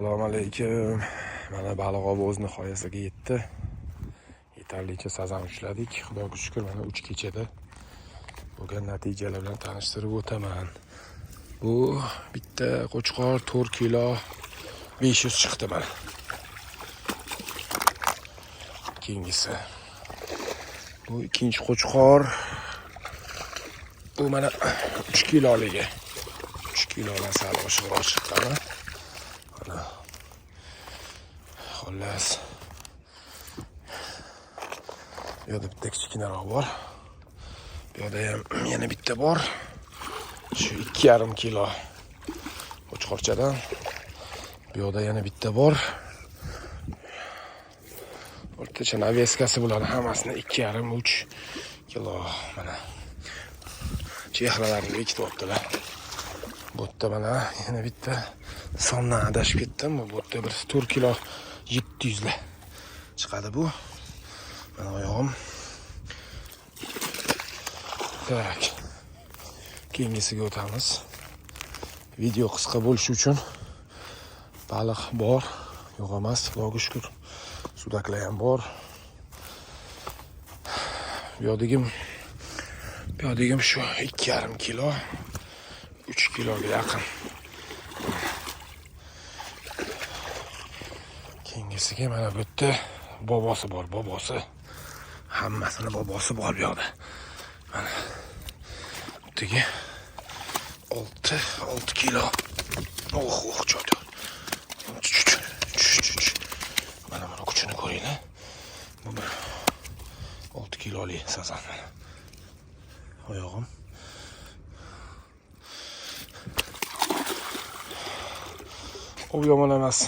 Assalomu alaykum. Mana baliq ovi o'z nihoyasiga yetdi. Yetarlicha sazan ushladik. Xudoga shukr, mana 3 kechada bo'lgan natijalar bilan tanishtirib o'taman. Bu bitta qo'chqor 4 kilo 500 chiqdi mana. Keyingisi. Bu ikkinchi qo'chqor. Bu mana 3 kiloligi. 3 kilodan sal oshiqroq chiqqan. Mana. Xullas. Bu yerda bitta kichkinaroq bor. Bu yerda ham yana bitta bor. Shu 2,5 kilo qo'chqorchadan. Bu yerda yana bitta bor. O'rtacha naveskasi bular hammasini 2,5-3 kilo mana. Chehralarini bekityaptilar. Bu yerda mana yana bitta sondan adashib ketdim. Bu yerda bir 4 kilo 700 la chiqadi bu. Mana oyog'im. Tak. Keyingisiga o'tamiz. Video qisqa bo'lishi uchun baliq bor, yo'q emas, Xudoga shukr. Sudaklar ham bor. Bu yodigim shu 2,5 kilo 3 kiloga yaqin. Keyingisiga mana bu yerda bobosi bor, bobosi. Hammasini bobosi bor bu yoqda. Mana butigi 6 kilo. Cho'di. Mana kuchini ko'ringlar. Bu 6 kilolik sazan. Oyog'im. O yomon emas.